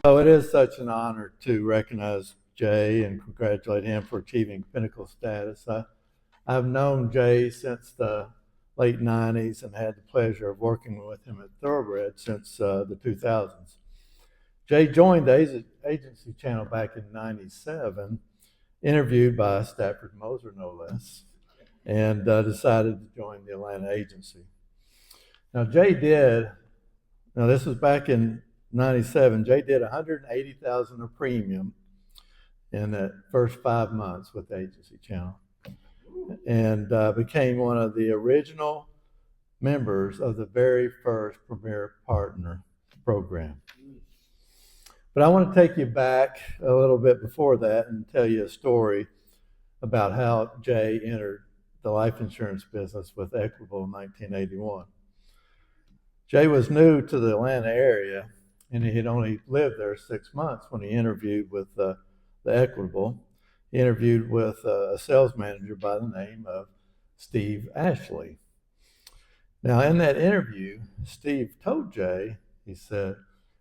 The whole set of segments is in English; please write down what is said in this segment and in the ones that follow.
So it is such an honor to recognize Jay and congratulate him for achieving Pinnacle status. I've known Jay since the late 90s and had the pleasure of working with him at Thoroughbred since the 2000s. Jay joined the agency channel back in 97, interviewed by Stafford Moser, no less, and decided to join the Atlanta agency. Now, this was back in 97. Jay did 180,000 of premium in the first 5 months with the agency channel and became one of the original members of the very first Premier Partner program. But I want to take you back a little bit before that and tell you a story about how Jay entered the life insurance business with Equitable in 1981. Jay was new to the Atlanta area, and he had only lived there 6 months when he interviewed with the Equitable. He interviewed with a sales manager by the name of Steve Ashley. Now, in that interview, Steve told Jay, he said,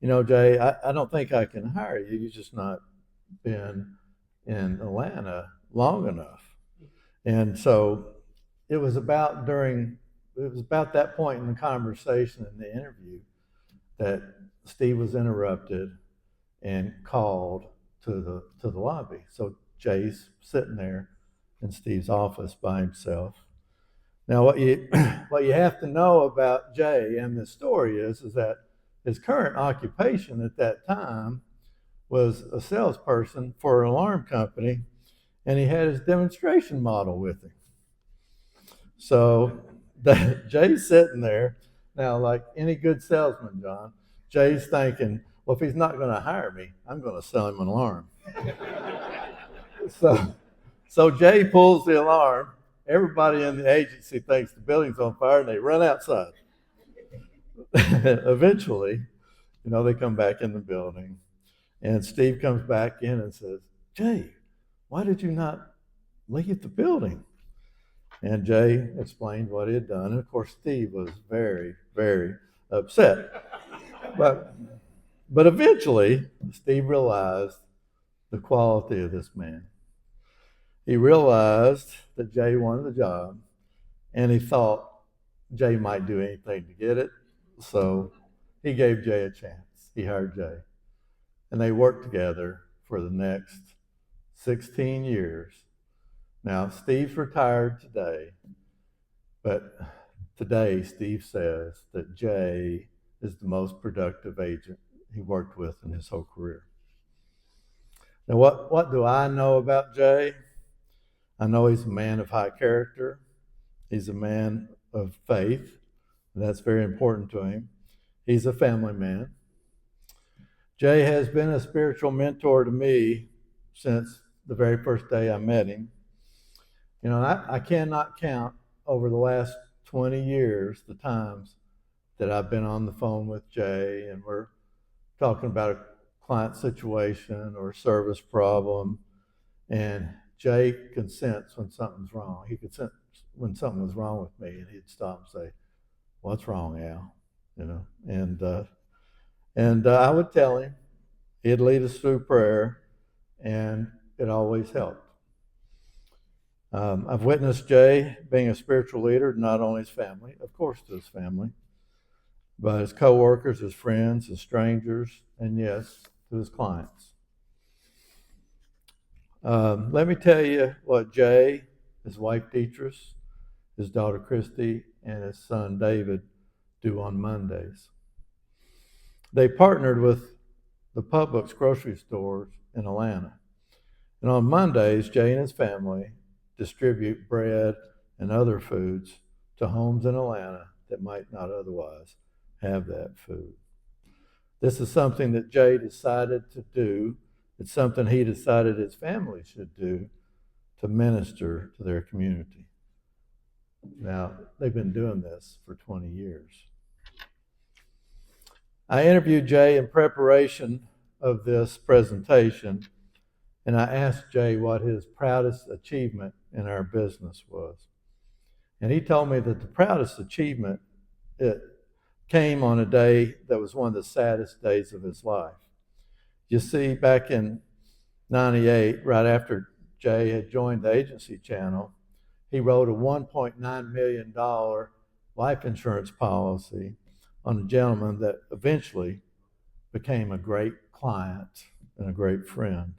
Jay, I don't think I can hire you. You've just not been in Atlanta long enough. And so it was about that point in the conversation in the interview that Steve was interrupted and called to the lobby. So Jay's sitting there in Steve's office by himself. Now, what you have to know about Jay and this story is that his current occupation at that time was a salesperson for an alarm company, and he had his demonstration model with him. So Jay's sitting there. Now, like any good salesman, John, Jay's thinking, well, if he's not going to hire me, I'm going to sell him an alarm. So Jay pulls the alarm. Everybody in the agency thinks the building's on fire, and they run outside. Eventually, they come back in the building, and Steve comes back in and says, Jay, why did you not leave the building? And Jay explained what he had done. And of course, Steve was very, very upset. But eventually, Steve realized the quality of this man. He realized that Jay wanted the job, and he thought Jay might do anything to get it. So he gave Jay a chance. He hired Jay. And they worked together for the next 16 years. Now, Steve's retired today, but today Steve says that Jay is the most productive agent he worked with in his whole career. Now, what do I know about Jay? I know he's a man of high character. He's a man of faith. And that's very important to him. He's a family man. Jay has been a spiritual mentor to me since the very first day I met him. I cannot count over the last 20 years the times that I've been on the phone with Jay and we're talking about a client situation or a service problem, and Jay can sense when something's wrong. He could sense when something was wrong with me, and he'd stop and say, "What's wrong, Al?" And I would tell him. He'd lead us through prayer, and it always helped. I've witnessed Jay being a spiritual leader to not only his family, of course to his family, but his coworkers, his friends, his strangers, and yes, to his clients. Let me tell you what Jay, his wife Dietrich, his daughter Christy, and his son David do on Mondays. They partnered with the Publix grocery stores in Atlanta. And on Mondays, Jay and his family distribute bread and other foods to homes in Atlanta that might not otherwise have that food. This is something that Jay decided to do. It's something he decided his family should do to minister to their community. Now, they've been doing this for 20 years. I interviewed Jay in preparation of this presentation, and I asked Jay what his proudest achievement in our business was. And he told me that the proudest achievement, it came on a day that was one of the saddest days of his life. You see, back in 98, right after Jay had joined the agency channel, he wrote a $1.9 million life insurance policy on a gentleman that eventually became a great client and a great friend.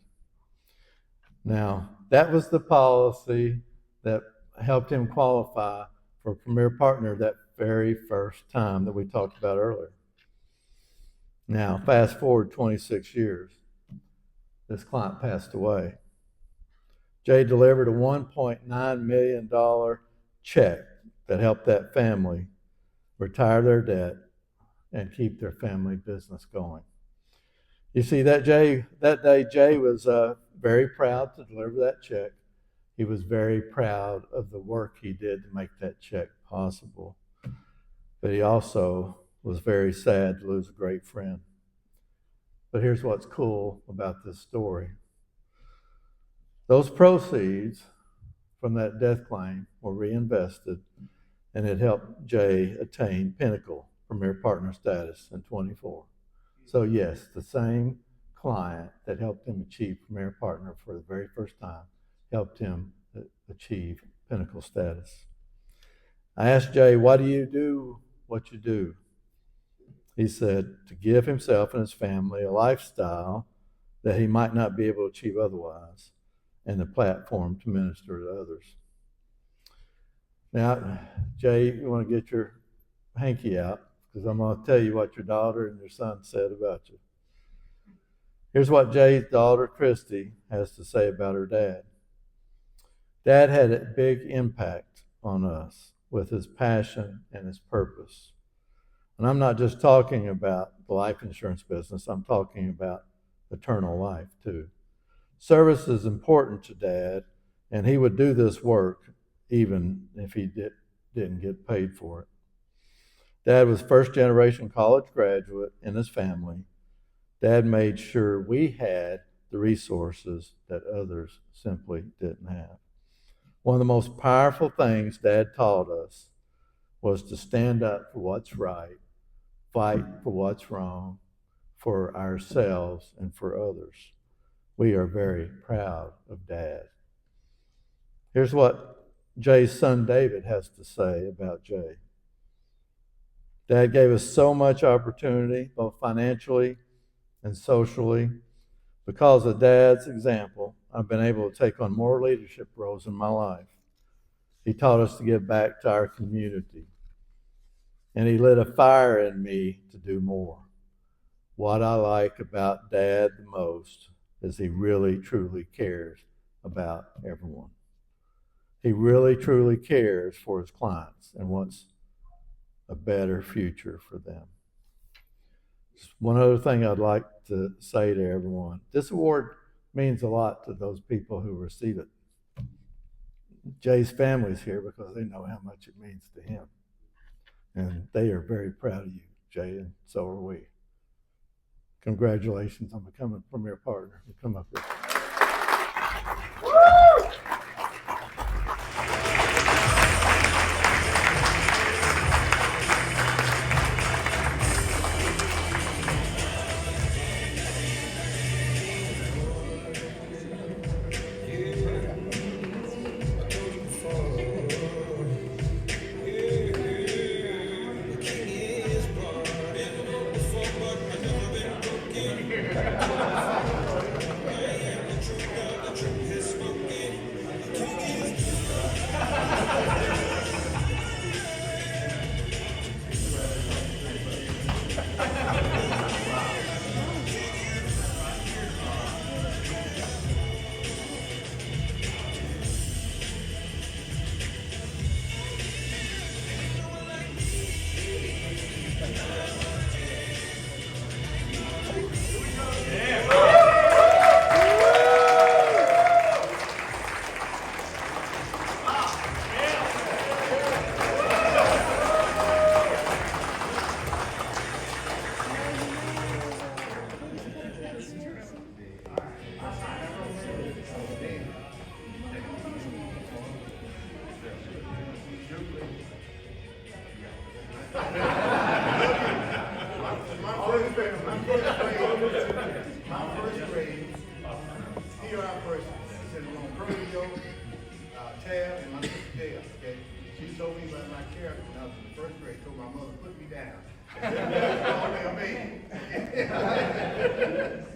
Now, that was the policy that helped him qualify for a Premier Partner that very first time that we talked about earlier. Now, fast forward 26 years, this client passed away. Jay delivered a $1.9 million check that helped that family retire their debt and keep their family business going. You see, that day, Jay was very proud to deliver that check. He was very proud of the work he did to make that check possible. But he also was very sad to lose a great friend. But here's what's cool about this story. Those proceeds from that death claim were reinvested, and it helped Jay attain Pinnacle Premier Partner status in 24. So yes, the same client that helped him achieve Premier Partner for the very first time helped him achieve Pinnacle status. I asked Jay, why do you do what you do? He said, to give himself and his family a lifestyle that he might not be able to achieve otherwise, and the platform to minister to others. Now, Jay, you want to get your hanky out, because I'm going to tell you what your daughter and your son said about you. Here's what Jay's daughter, Christy, has to say about her dad. Dad had a big impact on us with his passion and his purpose. And I'm not just talking about the life insurance business, I'm talking about eternal life too. Service is important to Dad, and he would do this work even if he didn't get paid for it. Dad was first generation college graduate in his family. Dad made sure we had the resources that others simply didn't have. One of the most powerful things Dad taught us was to stand up for what's right, fight for what's wrong, for ourselves and for others. We are very proud of Dad. Here's what Jay's son David has to say about Jay. Dad gave us so much opportunity, both financially and socially. Because of Dad's example, I've been able to take on more leadership roles in my life. He taught us to give back to our community. And he lit a fire in me to do more. What I like about Dad the most is he really, truly cares about everyone. He really, truly cares for his clients and wants a better future for them. Just one other thing I'd like to say to everyone. This award means a lot to those people who receive it. Jay's family's here because they know how much it means to him. And they are very proud of you, Jay, and so are we. Congratulations on becoming a Premier Partner. We'll come up here. down. That's all they'll be.